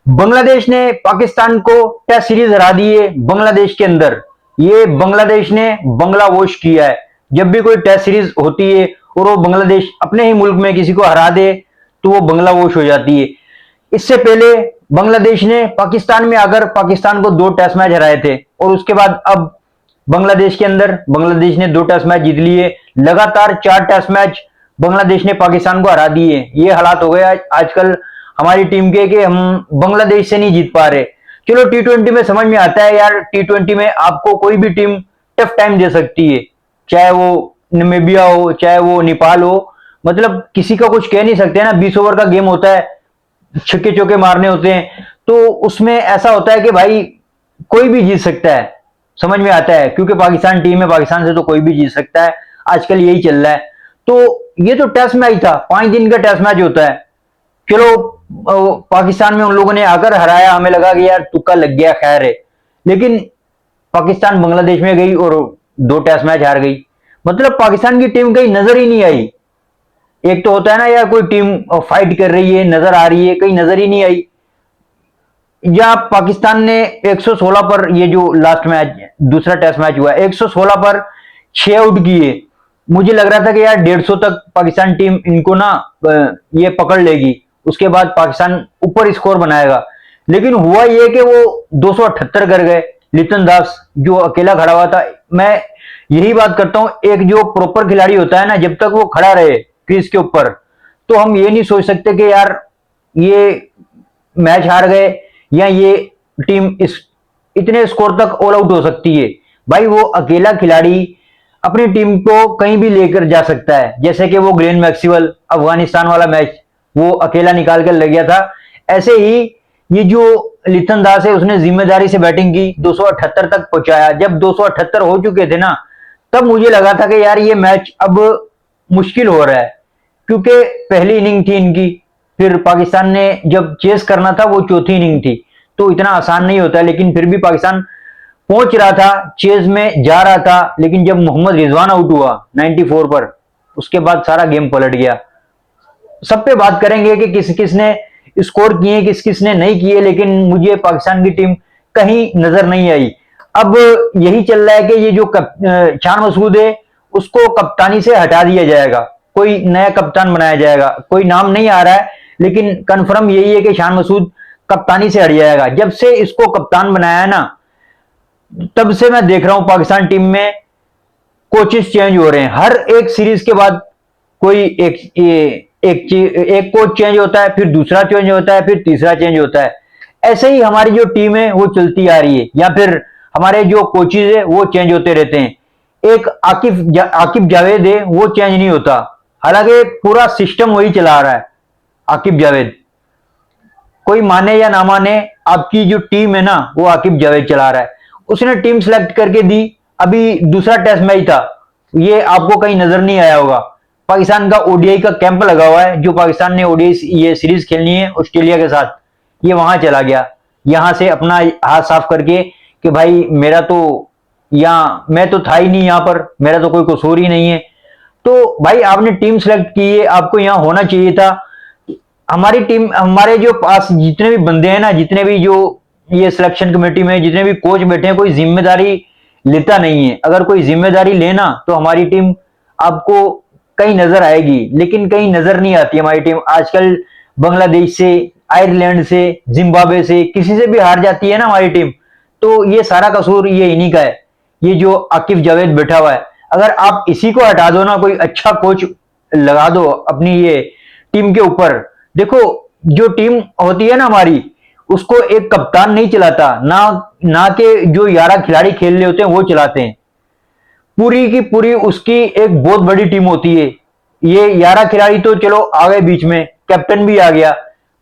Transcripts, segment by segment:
बांग्लादेश ने पाकिस्तान को test series हरा दी है बांग्लादेश के अंदर। ये बांग्लादेश ने बंगला वॉश किया है। जब भी कोई टेस्ट सीरीज होती है और वो बांग्लादेश अपने ही मुल्क में किसी को हरा दे तो वो बंगला वॉश हो जाती है। इससे पहले बांग्लादेश ने पाकिस्तान में आकर पाकिस्तान को 2 टेस्ट मैच हराए थे और उसके बाद अब बांग्लादेश के अंदर बांग्लादेश ने 2 टेस्ट मैच जीत लिए। लगातार 4 टेस्ट मैच बांग्लादेश ने पाकिस्तान को हरा दिए। ये हालात हो गए आजकल हमारी टीम के कि हम बांग्लादेश से नहीं जीत पा रहे। चलो T20 में समझ में आता है यार, T20 में आपको कोई भी टीम टफ टाइम दे सकती है, चाहे वो नामीबिया हो चाहे वो नेपाल हो। मतलब किसी का कुछ कह नहीं सकते ना। 20 ओवर का गेम होता है, छक्के चौके मारने होते हैं, तो उसमें ऐसा होता है कि भाई कोई भी जीत सकता है। समझ में आता है क्योंकि पाकिस्तान टीम है, पाकिस्तान से तो कोई भी जीत सकता है। आजकल यही चल रहा है। तो ये तो टेस्ट मैच था, 5 दिन का टेस्ट मैच होता है। चलो पाकिस्तान में उन लोगों ने आकर हराया, हमें लगा कि यार तुक्का लग गया, खैर है। लेकिन पाकिस्तान बांग्लादेश में गई और 2 टेस्ट मैच हार गई। मतलब पाकिस्तान की टीम कहीं नजर ही नहीं आई। एक तो होता है ना यार, कोई टीम फाइट कर रही है, नजर आ रही है, कहीं नजर ही नहीं आई। या पाकिस्तान ने 116 पर, ये जो लास्ट मैच दूसरा टेस्ट मैच हुआ, 116 पर 6 आउट किए। मुझे लग रहा था कि यार 150 तक पाकिस्तान टीम इनको ना ये पकड़ लेगी, उसके बाद पाकिस्तान ऊपर स्कोर बनाएगा। लेकिन हुआ ये कि वो 278 कर गए। लिटन दास जो अकेला खड़ा हुआ था। मैं यही बात करता हूं, एक जो प्रॉपर खिलाड़ी होता है ना, जब तक वो खड़ा रहे क्रीज के ऊपर, तो हम ये नहीं सोच सकते कि यार ये मैच हार गए या ये टीम इस इतने स्कोर तक ऑल आउट हो सकती है। भाई वो अकेला खिलाड़ी अपनी टीम को कहीं भी लेकर जा सकता है। जैसे कि वो ग्लेन मैक्सवेल अफगानिस्तान वाला मैच वो अकेला निकाल कर ले गया था, ऐसे ही ये जो लिथन दास है उसने जिम्मेदारी से बैटिंग की, 278 तक पहुंचाया। जब 278 हो चुके थे ना, तब मुझे लगा था कि यार ये मैच अब मुश्किल हो रहा है, क्योंकि पहली इनिंग थी इनकी, फिर पाकिस्तान ने जब चेस करना था वो चौथी इनिंग थी, तो इतना आसान नहीं होता। लेकिन फिर भी पाकिस्तान पहुंच रहा था, चेज में जा रहा था। लेकिन जब मोहम्मद रिजवान आउट हुआ 94 पर, उसके बाद सारा गेम पलट गया। सब पे बात करेंगे कि किस किस ने स्कोर किए, किस किस ने नहीं किए, लेकिन मुझे पाकिस्तान की टीम कहीं नजर नहीं आई। अब यही चल रहा है कि ये जो शान मसूद है उसको कप्तानी से हटा दिया जाएगा, कोई नया कप्तान बनाया जाएगा। कोई नाम नहीं आ रहा है, लेकिन कंफर्म यही है कि शान मसूद कप्तानी से हट जाएगा। जब से इसको कप्तान बनाया है ना, तब से मैं देख रहा हूं पाकिस्तान टीम में कोचेस चेंज हो रहे हैं। हर एक सीरीज के बाद कोई एक कोच चेंज होता है, फिर दूसरा चेंज होता है, फिर तीसरा चेंज होता है। ऐसे ही हमारी जो टीम है वो चलती आ रही है, या फिर हमारे जो कोचेज है वो चेंज होते रहते हैं। एक आकिब जावेद है, वो चेंज नहीं होता, हालांकि पूरा सिस्टम वही चला रहा है आकिब जावेद। कोई माने या ना माने, आपकी जो टीम है ना वो आकिब जावेद चला रहा है। उसने टीम सेलेक्ट करके दी। अभी दूसरा टेस्ट मैच था, ये आपको कहीं नजर नहीं आया होगा। पाकिस्तान का ओडीआई का कैंप लगा हुआ है, जो पाकिस्तान ने ओडीआई ये सीरीज खेलनी है ऑस्ट्रेलिया के साथ, ये वहां चला गया। यहां से अपना हाथ साफ करके कि भाई मेरा तो यहाँ, मैं तो था ही नहीं यहाँ पर, मेरा तो कोई कसूर ही नहीं है। तो भाई आपने टीम सेलेक्ट की है, आपको यहाँ होना चाहिए था। हमारी टीम, हमारे जो पास जितने भी बंदे हैं ना, जितने भी जो ये सिलेक्शन कमेटी में जितने भी कोच बैठे हैं, कोई जिम्मेदारी लेता नहीं है। अगर कोई जिम्मेदारी लेना तो हमारी टीम आपको कहीं नजर आएगी, लेकिन कहीं नजर नहीं आती हमारी टीम। आजकल बांग्लादेश से, आयरलैंड से, जिम्बाब्वे से, किसी से भी हार जाती है ना हमारी टीम। तो ये सारा कसूर ये इन्हीं का है, ये जो आकिब जावेद बैठा हुआ है। अगर आप इसी को हटा दो ना, कोई अच्छा कोच लगा दो अपनी ये टीम के ऊपर। देखो जो टीम होती है ना हमारी, उसको एक कप्तान नहीं चलाता ना, ना के जो 11 खिलाड़ी खेल रहे होते हैं वो चलाते हैं। पूरी की पूरी उसकी एक बहुत बड़ी टीम होती है। ये 11 खिलाड़ी तो चलो आ गए बीच में, कैप्टन भी आ गया,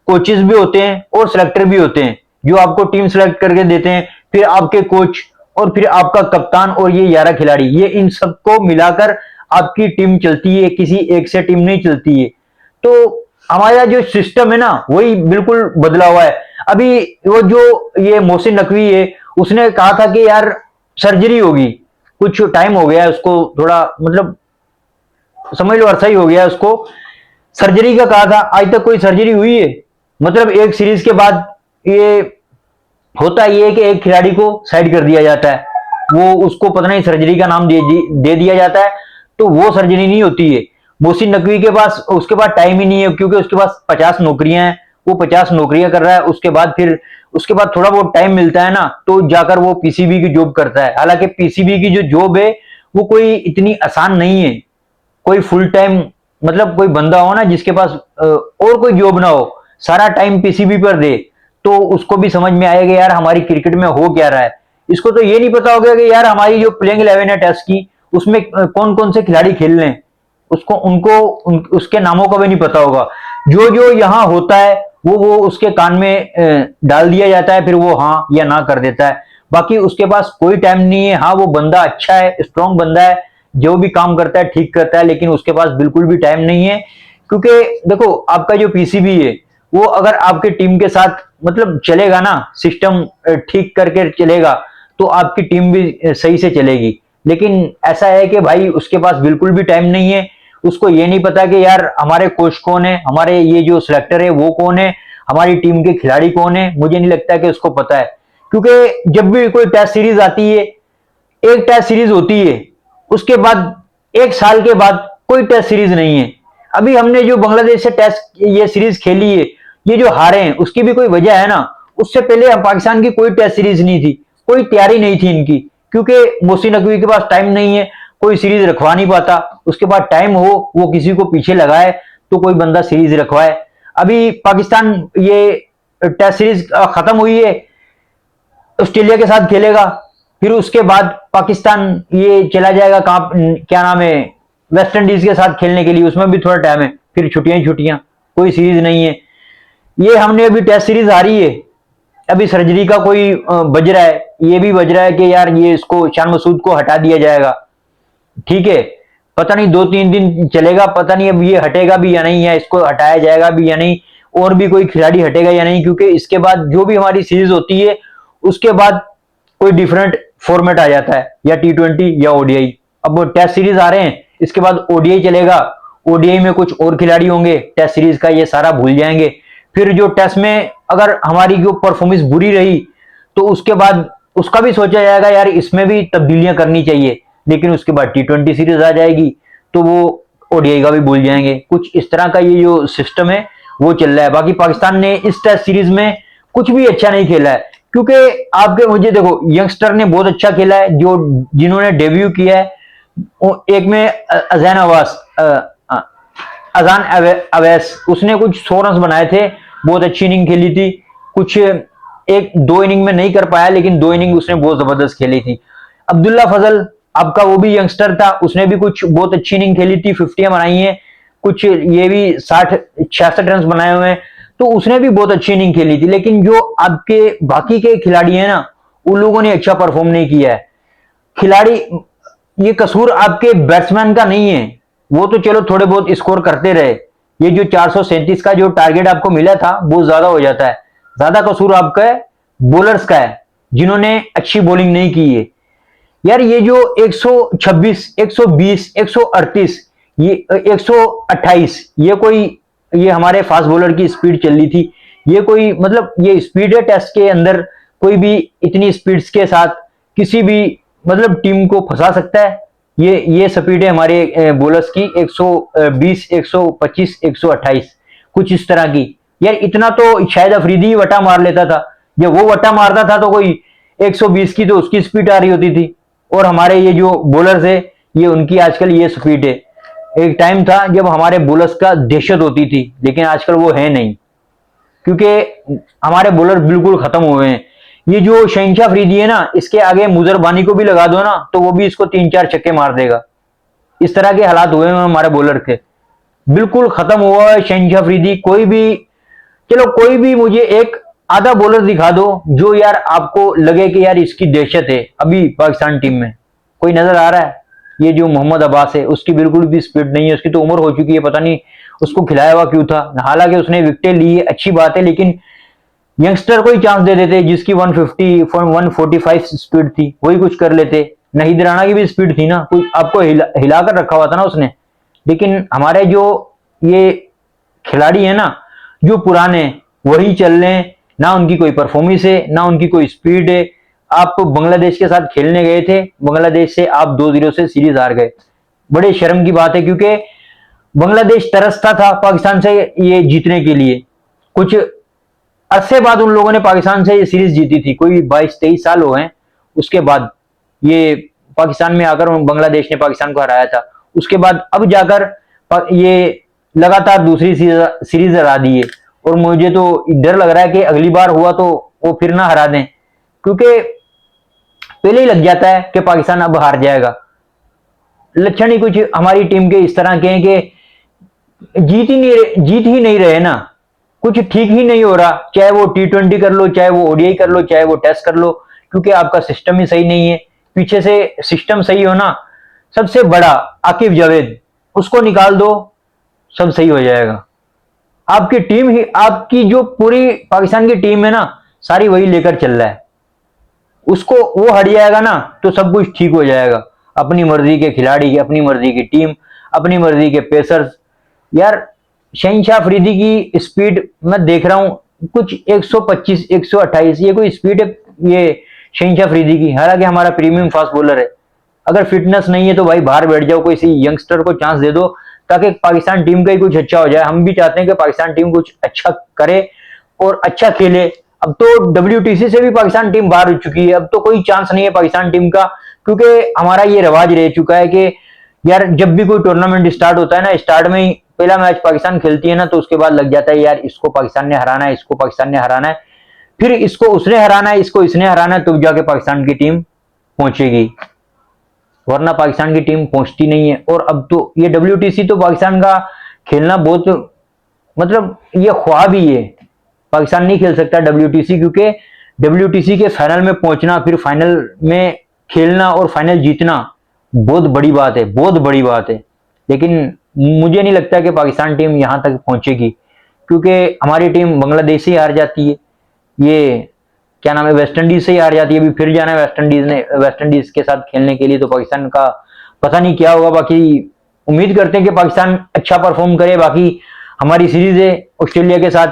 कोचेस भी होते हैं और सिलेक्टर भी होते हैं, जो आपको टीम सिलेक्ट करके देते हैं। फिर आपके कोच और फिर आपका कप्तान और ये 11 खिलाड़ी, ये इन सबको मिलाकर आपकी टीम चलती है, किसी एक से टीम नहीं चलती है। तो हमारा जो सिस्टम है ना वही बिल्कुल बदला हुआ है। अभी वो जो ये मोहसिन नकवी है, उसने कहा था कि यार सर्जरी होगी, कुछ टाइम हो गया है उसको, थोड़ा मतलब समझ लो अरसा ही हो गया है उसको। सर्जरी का कहा था, आज तक कोई सर्जरी हुई है? मतलब एक सीरीज के बाद ये होता ये है कि एक खिलाड़ी को साइड कर दिया जाता है, वो उसको पता नहीं सर्जरी का नाम दे दिया जाता है, तो वो सर्जरी नहीं होती है। मोहसिन नकवी के पास उसके पास टाइम ही नहीं है, क्योंकि उसके पास 50 नौकरियां हैं, वो 50 नौकरियां कर रहा है। उसके बाद थोड़ा बहुत टाइम मिलता है ना, तो जाकर वो पीसीबी की जॉब करता है। हालांकि पीसीबी की जो जॉब है वो कोई इतनी आसान नहीं है। कोई फुल टाइम मतलब कोई बंदा हो ना जिसके पास और कोई जॉब ना हो, सारा टाइम पीसीबी पर दे, तो उसको भी समझ में आएगा यार हमारी क्रिकेट में हो क्या रहा है। इसको तो ये नहीं पता होगा कि यार हमारी जो प्लेइंग 11 है टेस्ट की, उसमें कौन कौन से खिलाड़ी खेल रहे हैं, उसको उसके नामों का भी नहीं पता होगा। जो जो यहाँ होता है वो उसके कान में डाल दिया जाता है, फिर वो हाँ या ना कर देता है। बाकी उसके पास कोई टाइम नहीं है। हाँ, वो बंदा अच्छा है, स्ट्रांग बंदा है, जो भी काम करता है ठीक करता है, लेकिन उसके पास बिल्कुल भी टाइम नहीं है। क्योंकि देखो, आपका जो पीसीबी है वो अगर आपके टीम के साथ मतलब चलेगा ना, सिस्टम ठीक करके चलेगा, तो आपकी टीम भी सही से चलेगी। लेकिन ऐसा है कि भाई उसके पास बिल्कुल भी टाइम नहीं है। उसको ये नहीं पता कि यार हमारे कोच कौन है, हमारे ये जो सिलेक्टर है वो कौन है, हमारी टीम के खिलाड़ी कौन है, मुझे नहीं लगता कि उसको पता है। क्योंकि जब भी कोई टेस्ट सीरीज आती है, एक टेस्ट सीरीज होती है, उसके बाद 1 साल के बाद कोई टेस्ट सीरीज नहीं है। अभी हमने जो बांग्लादेश से टेस्ट ये सीरीज खेली है, ये जो हारे हैं उसकी भी कोई वजह है ना। उससे पहले पाकिस्तान की कोई टेस्ट सीरीज नहीं थी, कोई तैयारी नहीं थी इनकी, क्योंकि मोहसिन नकवी के पास टाइम नहीं है, कोई सीरीज रखवा नहीं पाता। उसके बाद टाइम हो, वो किसी को पीछे लगाए तो कोई बंदा सीरीज रखवाए। अभी पाकिस्तान ये टेस्ट सीरीज खत्म हुई है, ऑस्ट्रेलिया के साथ खेलेगा, फिर उसके बाद पाकिस्तान ये चला जाएगा कहाँ, क्या नाम है, वेस्ट इंडीज के साथ खेलने के लिए, उसमें भी थोड़ा टाइम है, फिर छुट्टियां छुट्टियां, कोई सीरीज नहीं है। ये हमने अभी टेस्ट सीरीज हारी है, अभी सर्जरी का कोई बज रहा है, ये भी बज रहा है कि यार ये इसको शान मसूद को हटा दिया जाएगा। ठीक है, पता नहीं 2-3 दिन चलेगा, पता नहीं अब ये हटेगा भी या नहीं, या इसको हटाया जाएगा भी या नहीं, और भी कोई खिलाड़ी हटेगा या नहीं। क्योंकि इसके बाद जो भी हमारी सीरीज होती है उसके बाद कोई डिफरेंट फॉर्मेट आ जाता है, या T20 या ओडीआई। अब टेस्ट सीरीज आ रहे हैं, इसके बाद ओडीआई चलेगा, ओडीआई में कुछ और खिलाड़ी होंगे, टेस्ट सीरीज का ये सारा भूल जाएंगे। फिर जो टेस्ट में अगर हमारी जो परफॉर्मेंस बुरी रही, तो उसके बाद उसका भी सोचा जाएगा यार इसमें भी तब्दीलियां करनी चाहिए, लेकिन उसके बाद T20 सीरीज आ जाएगी, तो वो ओडीआई का भी भूल जाएंगे। कुछ इस तरह का ये जो सिस्टम है वो चल रहा है। बाकी पाकिस्तान ने इस टेस्ट सीरीज में कुछ भी अच्छा नहीं खेला है, क्योंकि आपके मुझे देखो, यंगस्टर ने बहुत अच्छा खेला है, जो जिन्होंने डेब्यू किया है। एक में अजान अवैस, उसने कुछ 100 रन बनाए थे, बहुत अच्छी इनिंग खेली थी। कुछ 1-2 इनिंग में नहीं कर पाया, लेकिन 2 इनिंग उसने बहुत जबरदस्त खेली थी। अब्दुल्ला फजल आपका वो भी यंगस्टर था, उसने भी कुछ बहुत अच्छी इनिंग खेली थी, 50 बनाई है, कुछ ये भी 60-66 रन बनाए हुए हैं, तो उसने भी बहुत अच्छी इनिंग खेली थी। लेकिन जो आपके बाकी के खिलाड़ी हैं ना, उन लोगों ने अच्छा परफॉर्म नहीं किया है। खिलाड़ी, ये कसूर आपके बैट्समैन का नहीं है, वो तो चलो थोड़े बहुत स्कोर करते रहे। ये जो 437 का जो टारगेट आपको मिला था वो ज्यादा हो जाता है। ज्यादा कसूर आपका है बॉलर्स का है, जिन्होंने अच्छी बॉलिंग नहीं की है। यार ये जो 126, 120, 138, ये 128, ये हमारे फास्ट बॉलर की स्पीड चल रही थी। ये कोई मतलब ये स्पीड है टेस्ट के अंदर, कोई भी इतनी स्पीड्स के साथ किसी भी मतलब टीम को फंसा सकता है। ये स्पीड है हमारे बॉलर्स की, 120, 125, 128, कुछ इस तरह की। यार इतना तो शायद अफरीदी वटा मार लेता था। जब वो वटा मारता था तो कोई 120 की तो उसकी स्पीड आ रही होती थी, और हमारे ये जो बॉलर्स है ये उनकी आजकल ये स्पीड है। एक टाइम था जब हमारे बॉलर्स का दहशत होती थी, लेकिन आजकल वो है नहीं, क्योंकि हमारे बॉलर बिल्कुल खत्म हुए हैं। ये जो शहनशाह अफरीदी है ना, इसके आगे मुजरबानी को भी लगा दो ना, तो वो भी इसको 3-4 छक्के मार देगा। इस तरह के हालात हुए हैं हमारे बॉलर के, बिल्कुल खत्म हुआ है शहनशाह अफरीदी। कोई भी, चलो कोई भी मुझे एक आधा बॉलर दिखा दो जो यार आपको लगे कि यार इसकी दहशत है अभी पाकिस्तान टीम में, कोई नजर आ रहा है? ये जो मोहम्मद अब्बास है उसकी बिल्कुल भी स्पीड नहीं है, उसकी तो उम्र हो चुकी है, पता नहीं उसको खिलाया हुआ क्यों था। हालांकि उसने विकेटें ली है, अच्छी बात है, लेकिन यंगस्टर को ही चांस दे देते जिसकी 150 145 स्पीड थी, वही कुछ कर लेते। नहीद राणा की भी स्पीड थी ना, कोई आपको हिलाकर रखा हुआ था ना उसने। लेकिन हमारे जो ये खिलाड़ी है ना, जो पुराने, वही चल रहे हैं, ना उनकी कोई परफॉर्मेंस है, ना उनकी कोई स्पीड है। आप बांग्लादेश के साथ खेलने गए थे, बांग्लादेश से आप 2-0 से सीरीज हार गए। बड़े शर्म की बात है, क्योंकि बांग्लादेश तरसता था पाकिस्तान से ये जीतने के लिए। कुछ अरसे बाद उन लोगों ने पाकिस्तान से ये सीरीज जीती थी, कोई 22-23 साल हो गए उसके बाद ये पाकिस्तान में आकर बांग्लादेश ने पाकिस्तान को हराया था। उसके बाद अब जाकर ये लगातार दूसरी सीरीज हरा दी है। और मुझे तो डर लग रहा है कि अगली बार हुआ तो वो फिर ना हरा दें, क्योंकि पहले ही लग जाता है कि पाकिस्तान अब हार जाएगा। लक्षण ही कुछ हमारी टीम के इस तरह के हैं कि जीत ही नहीं रहे ना, कुछ ठीक ही नहीं हो रहा। चाहे वो T20 कर लो, चाहे वो ODI कर लो, चाहे वो टेस्ट कर लो, क्योंकि आपका सिस्टम ही सही नहीं है। पीछे से सिस्टम सही हो ना, सबसे बड़ा आकिब जावेद, उसको निकाल दो, सब सही हो जाएगा। आपकी टीम ही, आपकी जो पूरी पाकिस्तान की टीम है ना, सारी वही लेकर चल रहा है। उसको वो हट जाएगा ना तो सब कुछ ठीक हो जाएगा। अपनी मर्जी के खिलाड़ी, अपनी मर्जी की टीम, अपनी मर्जी के पेसर्स। यार शहनशाह अफरीदी की स्पीड मैं देख रहा हूं कुछ 125 128, ये कोई स्पीड है ये शहनशाह अफरीदी की? हालांकि हमारा प्रीमियम फास्ट बॉलर है। अगर फिटनेस नहीं है तो भाई बाहर बैठ जाओ, कोई यंगस्टर को चांस दे दो, ताकि पाकिस्तान टीम का ही कुछ अच्छा हो जाए। हम भी चाहते हैं कि पाकिस्तान टीम कुछ अच्छा करे और अच्छा खेले। अब तो WTC से भी पाकिस्तान टीम बाहर हो चुकी है, अब तो कोई चांस नहीं है पाकिस्तान टीम का, क्योंकि हमारा ये रिवाज रह चुका है कि यार जब भी कोई टूर्नामेंट स्टार्ट होता है ना, स्टार्ट में ही पहला मैच पाकिस्तान खेलती है ना, तो उसके बाद लग जाता है यार इसको पाकिस्तान ने हराना है, इसको पाकिस्तान ने हराना है, फिर इसको उसने हराना है, इसको इसने हराना है, तब जाके पाकिस्तान की टीम पहुंचेगी, वरना पाकिस्तान की टीम पहुंचती नहीं है। और अब तो ये WTC तो पाकिस्तान का खेलना बहुत, मतलब ये ख्वाब ही है। पाकिस्तान नहीं खेल सकता WTC, क्योंकि WTC के फाइनल में पहुंचना, फिर फाइनल में खेलना और फाइनल जीतना बहुत बड़ी बात है, बहुत बड़ी बात है। लेकिन मुझे नहीं लगता कि पाकिस्तान टीम यहां तक पहुंचेगी, क्योंकि हमारी टीम बांग्लादेश से हार जाती है, ये क्या नाम है, वेस्ट इंडीज से ही हार जाती है। अभी फिर जाना है वेस्ट इंडीज के साथ खेलने के लिए, तो पाकिस्तान का पता नहीं क्या होगा। बाकी उम्मीद करते हैं कि पाकिस्तान अच्छा परफॉर्म करे। बाकी हमारी सीरीज है ऑस्ट्रेलिया के साथ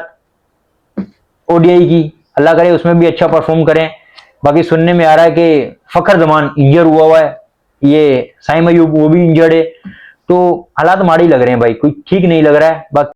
ODI की, अल्लाह करे उसमें भी अच्छा परफॉर्म करें। बाकी सुनने में आ रहा है कि फखर जमान इंजर हुआ है, ये साइम अयूब वो भी इंजर्ड है, तो हालात माड़ी लग रहे हैं भाई, कोई ठीक नहीं लग रहा है। बाकी